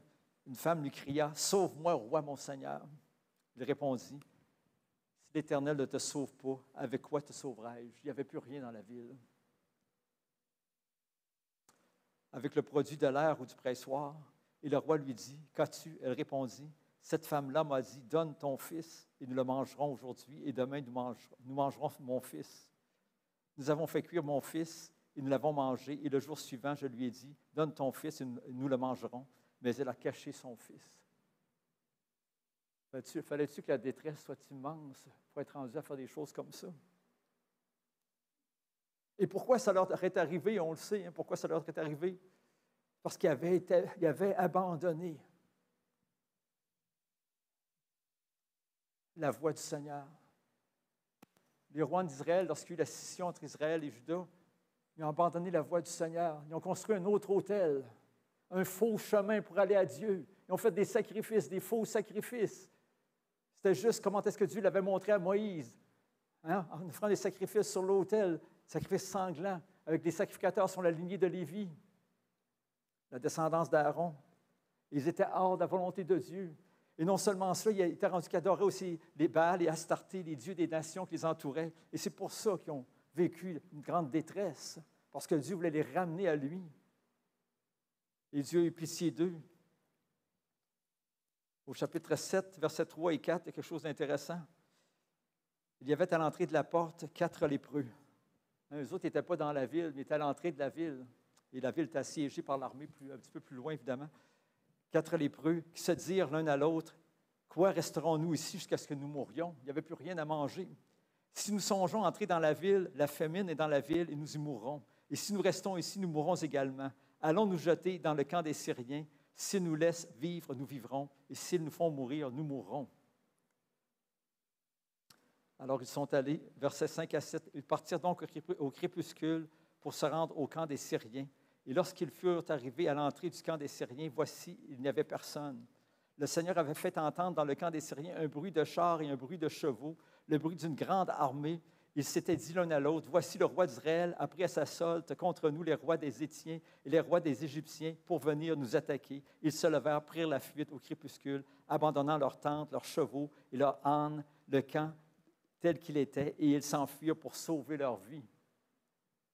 une femme lui cria, « Sauve-moi, roi, mon Seigneur. » Il répondit, « Si l'Éternel ne te sauve pas, avec quoi te sauverai-je? Il n'y avait plus rien dans la ville. Avec le produit de l'air ou du pressoir. Et le roi lui dit, qu'as-tu? Elle répondit, cette femme-là m'a dit, donne ton fils et nous le mangerons aujourd'hui et demain nous mangerons mon fils. Nous avons fait cuire mon fils et nous l'avons mangé et le jour suivant, je lui ai dit, donne ton fils et nous le mangerons. Mais elle a caché son fils. Fallait-tu que la détresse soit immense pour être rendu à faire des choses comme ça? Et pourquoi ça leur est arrivé? On le sait, hein, pourquoi ça leur est arrivé? Parce qu'ils avaient abandonné la voie du Seigneur. Les rois d'Israël, lorsqu'il y a eu la scission entre Israël et Juda, ils ont abandonné la voie du Seigneur. Ils ont construit un autre autel, un faux chemin pour aller à Dieu. Ils ont fait des sacrifices, des faux sacrifices. C'était juste comment est-ce que Dieu l'avait montré à Moïse, hein, en offrant des sacrifices sur l'autel, sacrifices sanglants, avec des sacrificateurs sur la lignée de Lévi, la descendance d'Aaron. Ils étaient hors de la volonté de Dieu. Et non seulement cela, il était rendu qu'ils adoraient aussi les Baals et Astarté, les dieux des nations qui les entouraient. Et c'est pour ça qu'ils ont vécu une grande détresse, parce que Dieu voulait les ramener à lui. Et Dieu a eu pitié d'eux. Au chapitre 7, versets 3 et 4, il y a quelque chose d'intéressant. Il y avait à l'entrée de la porte 4 lépreux. Eux autres n'étaient pas dans la ville, mais étaient à l'entrée de la ville. Et la ville était assiégée par l'armée un petit peu plus loin, évidemment. 4 lépreux qui se dirent l'un à l'autre, « Quoi resterons-nous ici jusqu'à ce que nous mourions? » Il n'y avait plus rien à manger. « Si nous songeons entrer dans la ville, la famine est dans la ville et nous y mourrons. Et si nous restons ici, nous mourrons également. Allons nous jeter dans le camp des Syriens. S'ils nous laissent vivre, nous vivrons. Et s'ils nous font mourir, nous mourrons. » Alors ils sont allés, versets 5 à 7, ils partirent donc au crépuscule pour se rendre au camp des Syriens. Et lorsqu'ils furent arrivés à l'entrée du camp des Syriens, voici, il n'y avait personne. Le Seigneur avait fait entendre dans le camp des Syriens un bruit de chars et un bruit de chevaux, le bruit d'une grande armée. Ils s'étaient dit l'un à l'autre, « Voici le roi d'Israël a pris à sa solde contre nous les rois des Héthiens et les rois des Égyptiens pour venir nous attaquer. » Ils se levèrent, prirent la fuite au crépuscule, abandonnant leurs tentes, leurs chevaux et leurs ânes, le camp tel qu'il était, et ils s'enfuirent pour sauver leur vie.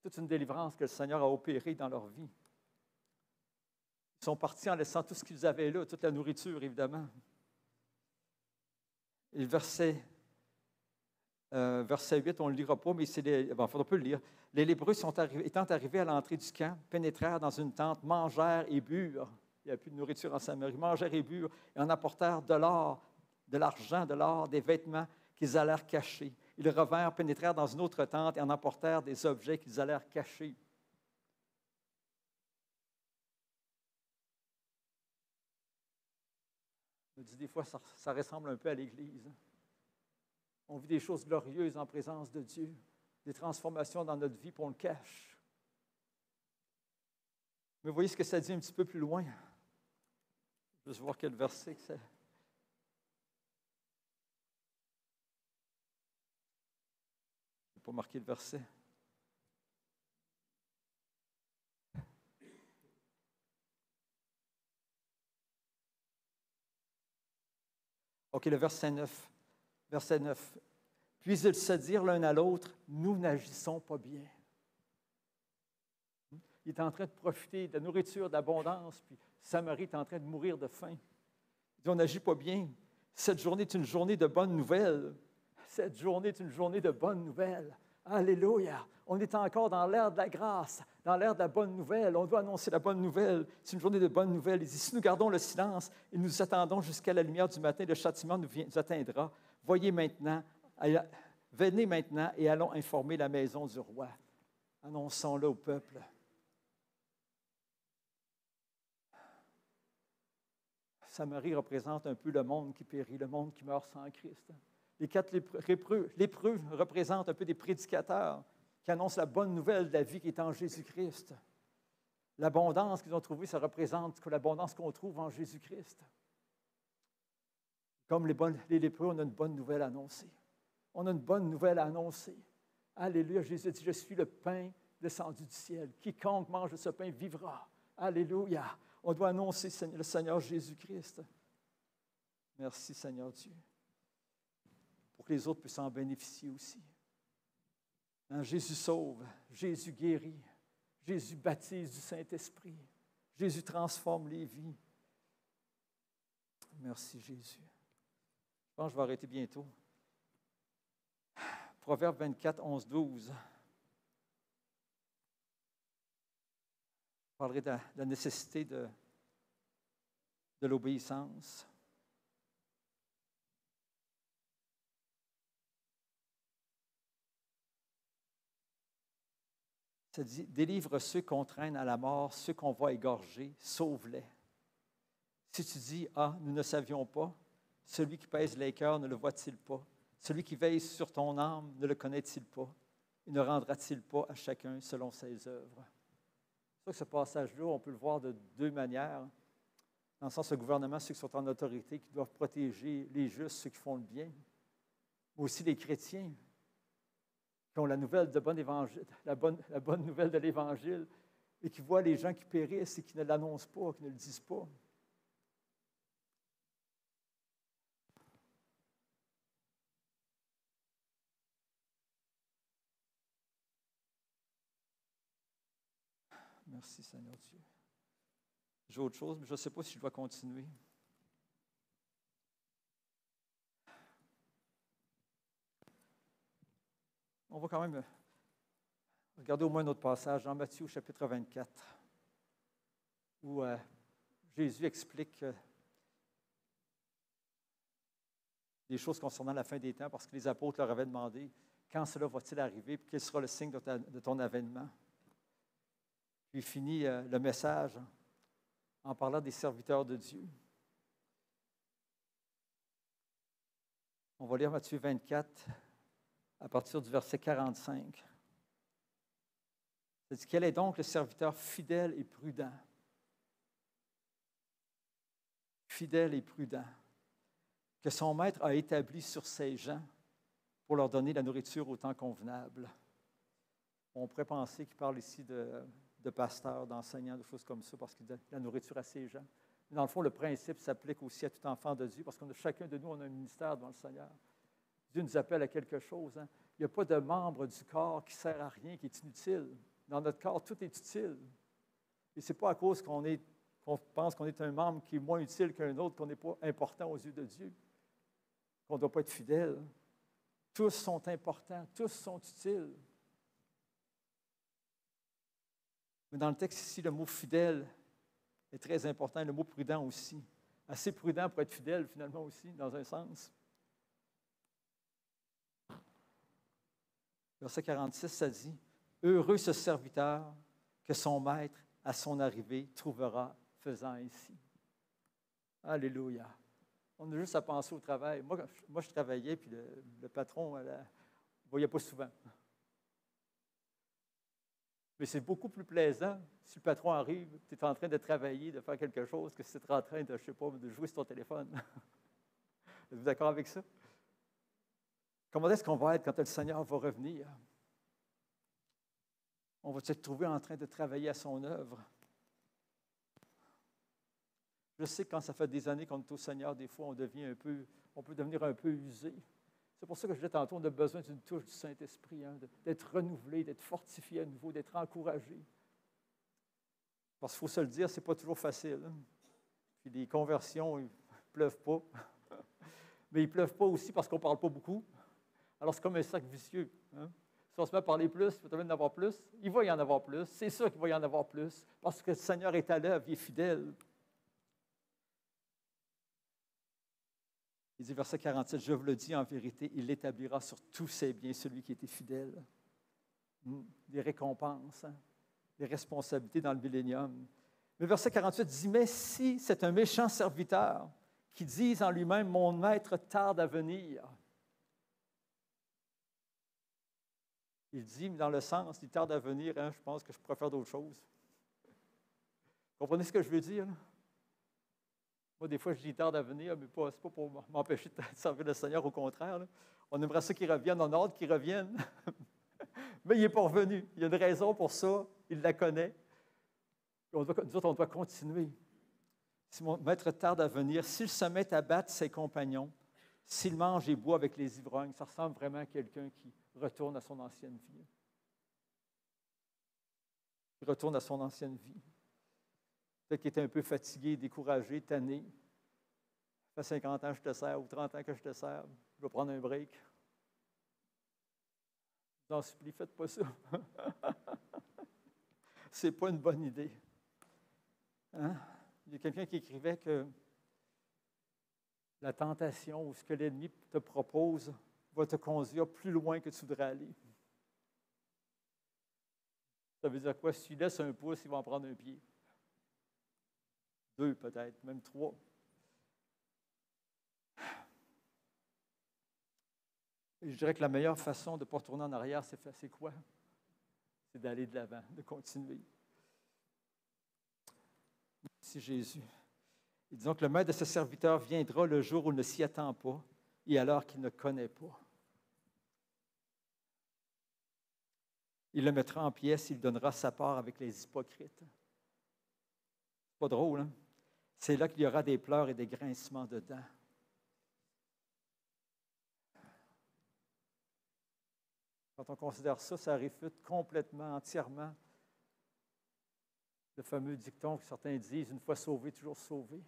Toute une délivrance que le Seigneur a opérée dans leur vie. Ils sont partis en laissant tout ce qu'ils avaient là, toute la nourriture, évidemment. Et le verset 8, on ne le lira pas, mais on peut le lire. Les lépreux étant arrivés à l'entrée du camp, pénétrèrent dans une tente, mangèrent et burent. Il n'y avait plus de nourriture en Samarie. Mangèrent et burent et en apportèrent de l'or, de l'argent, de l'or, des vêtements qu'ils allèrent cacher. Ils revinrent, pénétrèrent dans une autre tente et en emportèrent des objets qu'ils allèrent cacher. Je me dis des fois, ça ressemble un peu à l'Église. On vit des choses glorieuses en présence de Dieu, des transformations dans notre vie, puis on le cache. Mais vous voyez ce que ça dit un petit peu plus loin. Je vais voir quel verset que c'est. Je n'ai pas marqué le verset. OK, le verset 9. Verset 9. Puis ils se dirent l'un à l'autre, « Nous n'agissons pas bien. » Il est en train de profiter de la nourriture, d'abondance, puis Samarie est en train de mourir de faim. Il dit, on n'agit pas bien. Cette journée est une journée de bonnes nouvelles. Cette journée est une journée de bonnes nouvelles. Alléluia! On est encore dans l'ère de la grâce, dans l'ère de la bonne nouvelle. On doit annoncer la bonne nouvelle. C'est une journée de bonnes nouvelles. Il dit, si nous gardons le silence et nous attendons jusqu'à la lumière du matin, le châtiment nous atteindra. Venez maintenant et allons informer la maison du roi. Annonçons-le au peuple. Samarie représente un peu le monde qui périt, le monde qui meurt sans Christ. Les 4 lépreux représentent un peu des prédicateurs qui annoncent la bonne nouvelle de la vie qui est en Jésus-Christ. L'abondance qu'ils ont trouvée, ça représente l'abondance qu'on trouve en Jésus-Christ. Comme les lépreux, on a une bonne nouvelle à annoncer. On a une bonne nouvelle à annoncer. Alléluia, Jésus dit, « Je suis le pain descendu du ciel. Quiconque mange de ce pain vivra. » Alléluia. On doit annoncer le Seigneur Jésus-Christ. Merci, Seigneur Dieu. Pour que les autres puissent en bénéficier aussi. Hein, Jésus sauve, Jésus guérit, Jésus baptise du Saint-Esprit, Jésus transforme les vies. Merci Jésus. Je pense que je vais arrêter bientôt. Proverbe 24, 11, 12. Je parlerai de la nécessité de l'obéissance. Ça dit, délivre ceux qu'on traîne à la mort, ceux qu'on va égorger, sauve-les. Si tu dis, ah, nous ne savions pas, celui qui pèse les cœurs ne le voit-il pas? Celui qui veille sur ton âme ne le connaît-il pas? Et ne rendra-t-il pas à chacun selon ses œuvres? C'est sûr que ce passage-là, on peut le voir de deux manières. Dans le sens, le gouvernement, ceux qui sont en autorité, qui doivent protéger les justes, ceux qui font le bien. Mais aussi les chrétiens, qui ont la nouvelle de bon évangile, la bonne nouvelle de l'Évangile, et qui voient les gens qui périssent et qui ne l'annoncent pas, qui ne le disent pas. Merci Seigneur Dieu. J'ai autre chose, mais je ne sais pas si je dois continuer. On va quand même regarder au moins un autre passage dans Matthieu au chapitre 24, où Jésus explique des choses concernant la fin des temps, parce que les apôtres leur avaient demandé quand cela va-t-il arriver, puis quel sera le signe de ton avènement. Puis il finit le message en parlant des serviteurs de Dieu. On va lire Matthieu 24 à partir du verset 45. Ça dit, quel est donc le serviteur fidèle et prudent? Fidèle et prudent, que son maître a établi sur ses gens pour leur donner la nourriture au temps convenable. On pourrait penser qu'il parle ici de pasteurs, d'enseignants, de choses comme ça, parce qu'il donne la nourriture à ses gens. Mais dans le fond, le principe s'applique aussi à tout enfant de Dieu, parce que chacun de nous, on a un ministère devant le Seigneur. Dieu nous appelle à quelque chose. Hein? Il n'y a pas de membre du corps qui ne sert à rien, qui est inutile. Dans notre corps, tout est utile. Et ce n'est pas à cause qu'on pense qu'on est un membre qui est moins utile qu'un autre, qu'on n'est pas important aux yeux de Dieu, qu'on ne doit pas être fidèle. Tous sont importants, tous sont utiles. Mais dans le texte ici, le mot fidèle est très important, le mot prudent aussi. Assez prudent pour être fidèle, finalement, aussi, dans un sens. Verset 46, ça dit, « Heureux ce serviteur que son maître, à son arrivée, trouvera faisant ainsi. » Alléluia. On a juste à penser au travail. Moi je travaillais, puis le patron ne voyait pas souvent. Mais c'est beaucoup plus plaisant si le patron arrive, tu es en train de travailler, de faire quelque chose, que si tu es en train de, je sais pas, de jouer sur ton téléphone. Êtes-vous d'accord avec ça? Comment est-ce qu'on va être quand le Seigneur va revenir? On va se trouver en train de travailler à son œuvre. Je sais que quand ça fait des années qu'on est au Seigneur, des fois, on peut devenir un peu usé. C'est pour ça que je disais tantôt, on a besoin d'une touche du Saint-Esprit, hein, d'être renouvelé, d'être fortifié à nouveau, d'être encouragé. Parce qu'il faut se le dire, ce n'est pas toujours facile. Hein. Puis les conversions, ils ne pleuvent pas. Mais ils ne pleuvent pas aussi parce qu'on ne parle pas beaucoup. Alors, c'est comme un cercle vicieux. Hein? Si on se met à parler plus, il va en avoir plus. Il va y en avoir plus. C'est sûr qu'il va y en avoir plus. Parce que le Seigneur est à l'œuvre, il est fidèle. Il dit, verset 47, « Je vous le dis en vérité, il établira sur tous ses biens celui qui était fidèle. » Des récompenses, hein? Des responsabilités dans le millénium. Mais verset 48 dit, « Mais si c'est un méchant serviteur qui dise en lui-même, mon maître tarde à venir. » Il dit, dans le sens, il tarde à venir, hein, je pense que je pourrais faire d'autres choses. Vous comprenez ce que je veux dire? Là? Moi, des fois, je dis tarde à venir, mais ce n'est pas pour m'empêcher de servir le Seigneur, au contraire. Là. On aimerait ça qu'il revienne en ordre, qu'il revienne. Mais il n'est pas revenu. Il y a une raison pour ça, il la connaît. Nous autres, on doit continuer. Si mon maître tarde à venir, s'il se met à battre ses compagnons, S'il mange et boit avec les ivrognes, ça ressemble vraiment à quelqu'un qui retourne à son ancienne vie. Il retourne à son ancienne vie. Peut-être qu'il était un peu fatigué, découragé, tanné. Ça fait 50 ans que je te sers ou 30 ans que je te sers. Je vais prendre un break. Je vous en supplie, faites pas ça. C'est pas une bonne idée. Hein? Il y a quelqu'un qui écrivait que la tentation ou ce que l'ennemi te propose va te conduire plus loin que tu voudrais aller. Ça veut dire quoi? Si tu laisses un pouce, il va en prendre un pied. 2 peut-être, même 3. Et je dirais que la meilleure façon de ne pas retourner en arrière, c'est quoi? C'est d'aller de l'avant, de continuer. Merci Jésus. Et disons que le maître de ce serviteur viendra le jour où il ne s'y attend pas et alors qu'il ne connaît pas. Il le mettra en pièces, il donnera sa part avec les hypocrites. C'est pas drôle, hein? C'est là qu'il y aura des pleurs et des grincements de dents. Quand on considère ça, ça réfute complètement, entièrement le fameux dicton que certains disent, une fois sauvé, toujours sauvé.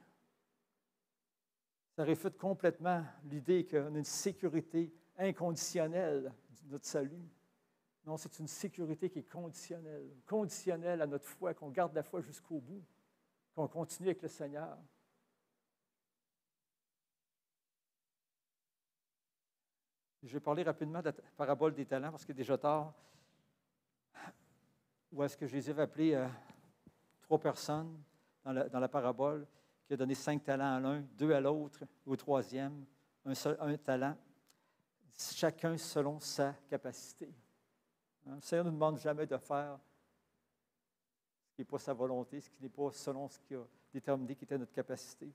Ça réfute complètement l'idée qu'on a une sécurité inconditionnelle de notre salut. Non, c'est une sécurité qui est conditionnelle à notre foi, qu'on garde la foi jusqu'au bout, qu'on continue avec le Seigneur. Je vais parler rapidement de la parabole des talents parce qu'il est déjà tard. Où est-ce que Jésus avait appelé 3 personnes dans la parabole, qui a donné 5 talents à l'un, 2 à l'autre, au troisième, un talent, chacun selon sa capacité. Hein? Le Seigneur ne nous demande jamais de faire ce qui n'est pas sa volonté, ce qui n'est pas selon ce qu'il a déterminé qui était notre capacité.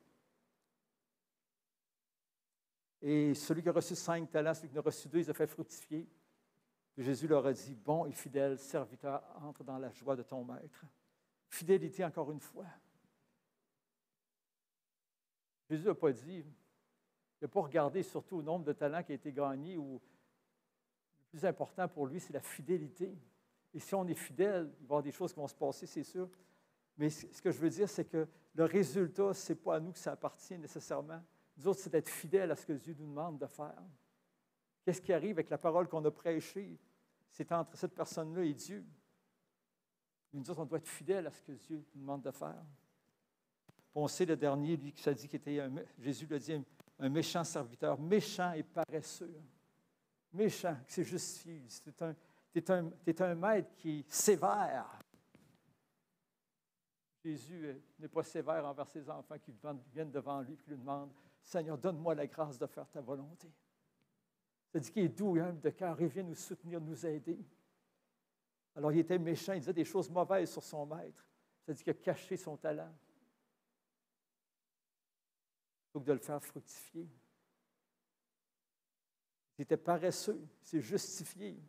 Et celui qui a reçu 5 talents, celui qui en a reçu 2, il les a fait fructifier. Et Jésus leur a dit, bon et fidèle serviteur, entre dans la joie de ton maître. Fidélité, encore une fois. Jésus n'a pas dit, il n'a pas regardé surtout au nombre de talents qui a été gagné, ou le plus important pour lui, c'est la fidélité. Et si on est fidèle, il va y avoir des choses qui vont se passer, c'est sûr. Mais ce que je veux dire, c'est que le résultat, ce n'est pas à nous que ça appartient nécessairement. Nous autres, c'est d'être fidèles à ce que Dieu nous demande de faire. Qu'est-ce qui arrive avec la parole qu'on a prêchée? C'est entre cette personne-là et Dieu. Mais nous autres, on doit être fidèles à ce que Dieu nous demande de faire. On sait le dernier, lui, qui s'est dit qu'il était, Jésus l'a dit, un méchant serviteur, méchant et paresseux. Méchant, qui s'est justifié. T'es un maître qui est sévère. Jésus n'est pas sévère envers ses enfants qui viennent devant lui et qui lui demandent, Seigneur, donne-moi la grâce de faire ta volonté. Ça dit qu'il est doux et humble de cœur, il vient nous soutenir, nous aider. Alors il était méchant, il disait des choses mauvaises sur son maître. Ça dit qu'il a caché son talent. Plutôt que de le faire fructifier. Il était paresseux, il s'est justifié.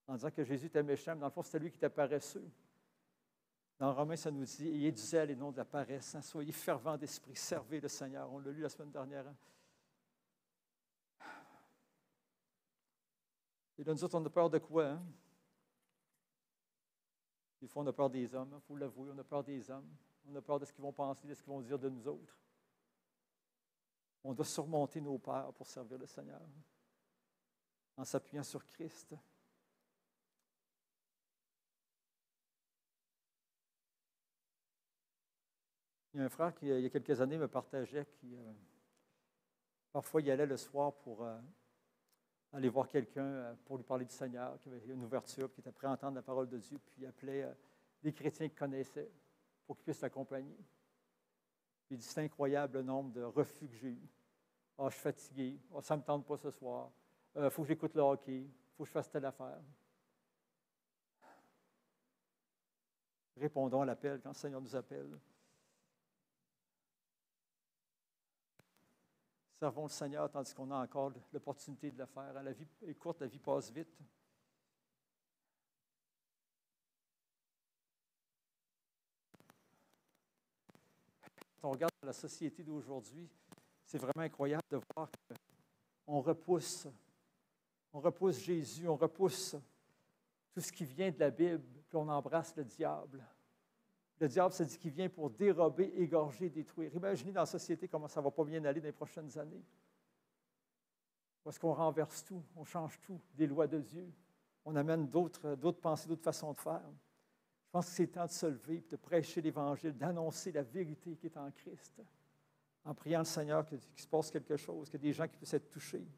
En disant que Jésus était méchant, mais dans le fond, c'était lui qui était paresseux. Dans Romains, ça nous dit, ayez du zèle et non de la paresse. Hein? Soyez fervents d'esprit, servez le Seigneur. On l'a lu la semaine dernière. Hein? Et là, nous autres, on a peur de quoi? Hein? Des fois, on a peur des hommes. Il faut l'avouer, on a peur des hommes. On a peur de ce qu'ils vont penser, de ce qu'ils vont dire de nous autres. On doit surmonter nos peurs pour servir le Seigneur. En s'appuyant sur Christ. Il y a un frère qui, il y a quelques années, me partageait qui, parfois, il allait le soir pour aller voir quelqu'un pour lui parler du Seigneur, qui avait une ouverture, qui était prêt à entendre la parole de Dieu, puis il appelait des chrétiens qu'il connaissait pour qu'ils puissent l'accompagner. Puis il dit, c'est incroyable le nombre de refus que j'ai eus. Ah, je suis fatigué. Ah, ça ne me tente pas ce soir. Il faut que j'écoute le hockey. Il faut que je fasse telle affaire. Répondons à l'appel quand le Seigneur nous appelle. Servons le Seigneur tandis qu'on a encore l'opportunité de le faire. La vie est courte, la vie passe vite. Quand on regarde la société d'aujourd'hui, C'est vraiment incroyable de voir qu'on repousse Jésus, on repousse tout ce qui vient de la Bible, puis on embrasse le diable. Le diable, ça dit qu'il vient pour dérober, égorger, détruire. Imaginez dans la société comment ça ne va pas bien aller dans les prochaines années. Parce qu'on renverse tout, on change tout, des lois de Dieu. On amène d'autres pensées, d'autres façons de faire. Je pense que c'est temps de se lever, de prêcher l'Évangile, d'annoncer la vérité qui est en Christ, en priant le Seigneur qu'il se passe quelque chose, qu'il y ait des gens qui puissent être touchés.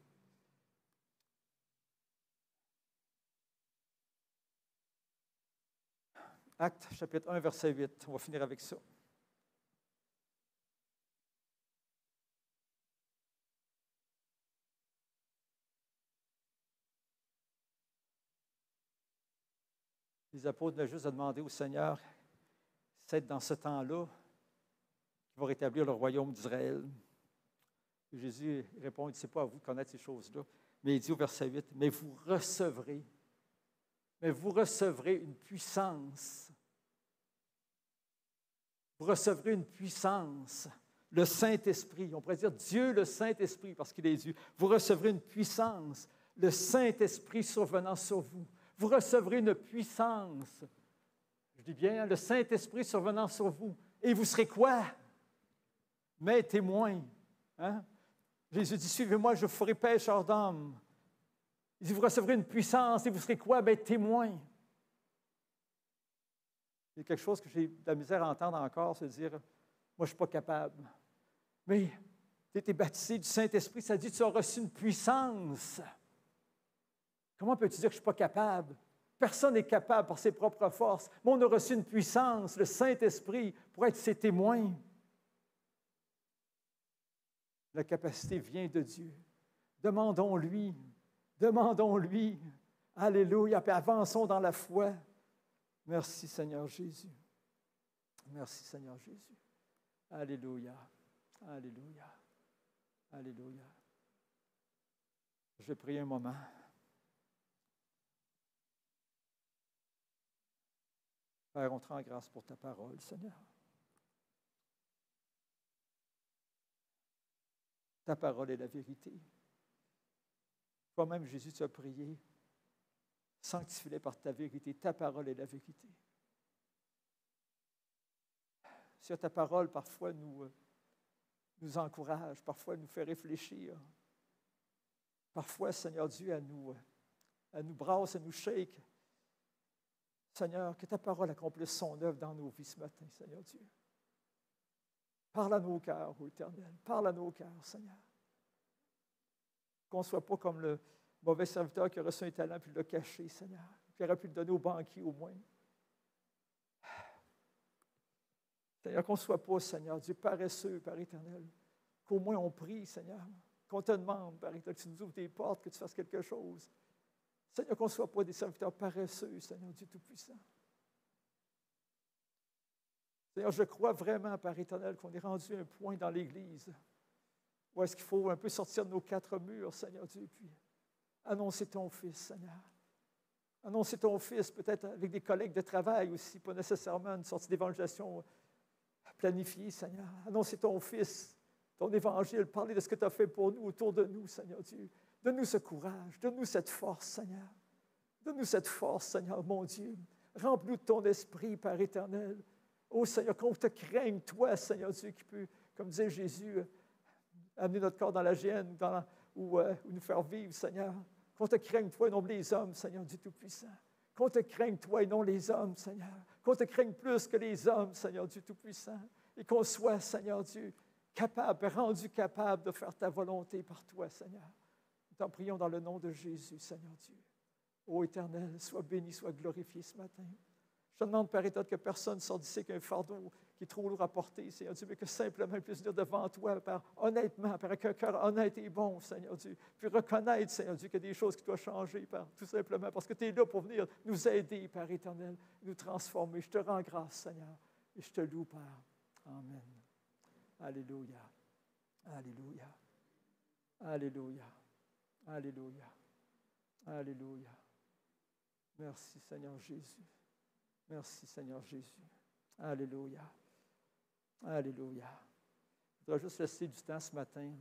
Actes, chapitre 1, verset 8. On va finir avec ça. Les apôtres venaient juste de demander au Seigneur, c'est dans ce temps-là qu'il va rétablir le royaume d'Israël. Et Jésus répond, il ne sait pas à vous de connaître ces choses-là, mais il dit au verset 8, mais vous recevrez une puissance. Vous recevrez une puissance, le Saint-Esprit. On pourrait dire Dieu, le Saint-Esprit, parce qu'il est Dieu. Vous recevrez une puissance, le Saint-Esprit survenant sur vous. Vous recevrez une puissance, je dis bien, le Saint-Esprit survenant sur vous. Et vous serez quoi? Mes témoins. Hein? Jésus dit, suivez-moi, je vous ferai pêcheur d'hommes. Il dit, vous recevrez une puissance et vous serez quoi? Ben, témoins. C'est quelque chose que j'ai de la misère à entendre encore, se dire, moi, je ne suis pas capable. Mais tu as été baptisé du Saint-Esprit, ça dit que tu as reçu une puissance. Comment peux-tu dire que je ne suis pas capable? Personne n'est capable par ses propres forces. Mais on a reçu une puissance, le Saint-Esprit, pour être ses témoins. La capacité vient de Dieu. Demandons-lui. Alléluia. Puis avançons dans la foi. Merci Seigneur Jésus. Merci Seigneur Jésus. Alléluia. Alléluia. Alléluia. Je vais prier un moment. Père, on te rend grâce pour ta parole, Seigneur. Ta parole est la vérité. Toi-même, Jésus, tu as prié. Sanctifie-les par ta vérité. Ta parole est la vérité. Seigneur, ta parole, parfois, nous encourage, parfois, nous fait réfléchir. Parfois, Seigneur Dieu, elle nous brasse, elle nous shake. Seigneur, que ta parole accomplisse son œuvre dans nos vies ce matin, Seigneur Dieu. Parle à nos cœurs, ô Éternel. Parle à nos cœurs, Seigneur. Qu'on ne soit pas comme le mauvais serviteur qui a reçu un talent puis l'a caché, Seigneur. Qui aurait pu le donner au banquier au moins. Seigneur, qu'on ne soit pas, Seigneur Dieu, paresseux, Père éternel. Qu'au moins on prie, Seigneur. Qu'on te demande, Père éternel, que tu nous ouvres tes portes, que tu fasses quelque chose. Seigneur, qu'on ne soit pas des serviteurs paresseux, Seigneur Dieu Tout-Puissant. Seigneur, je crois vraiment, Père éternel, qu'on est rendu à un point dans l'Église où est-ce qu'il faut un peu sortir de nos quatre murs, Seigneur Dieu, puis annoncer ton Fils, Seigneur. Annoncer ton Fils, peut-être avec des collègues de travail aussi, pas nécessairement une sortie d'évangélisation planifiée, Seigneur. Annoncer ton Fils, ton Évangile, parler de ce que tu as fait pour nous, autour de nous, Seigneur Dieu. Donne-nous ce courage, donne-nous cette force, Seigneur. Donne-nous cette force, Seigneur, mon Dieu. Remplis-nous de ton esprit, Père éternel. Oh, Seigneur, qu'on te craigne, toi, Seigneur Dieu, qui peut, comme disait Jésus, amener notre corps dans la gêne ou nous faire vivre, Seigneur. Qu'on te craigne, toi, et non les hommes, Seigneur Dieu Tout-Puissant. Qu'on te craigne, toi, et non les hommes, Seigneur. Qu'on te craigne plus que les hommes, Seigneur Dieu Tout-Puissant. Et qu'on soit, Seigneur Dieu, rendu capable de faire ta volonté par toi, Seigneur. Nous t'en prions dans le nom de Jésus, Seigneur Dieu. Ô Éternel, sois béni, sois glorifié ce matin. Je te demande, Père éternel, que personne ne sorte d'ici qu'un fardeau qui est trop lourd à porter, Seigneur Dieu, mais que simplement il puisse venir devant toi, Père, honnêtement, Père, avec un cœur honnête et bon, Seigneur Dieu. Puis reconnaître, Seigneur Dieu, qu'il y a des choses qui doivent changer, Père, tout simplement, parce que tu es là pour venir nous aider, Père éternel, nous transformer. Je te rends grâce, Seigneur, et je te loue, Père. Amen. Alléluia. Alléluia. Alléluia. Alléluia. Alléluia. Merci, Seigneur Jésus. Merci, Seigneur Jésus. Alléluia. Alléluia. Je voudrais juste laisser du temps ce matin.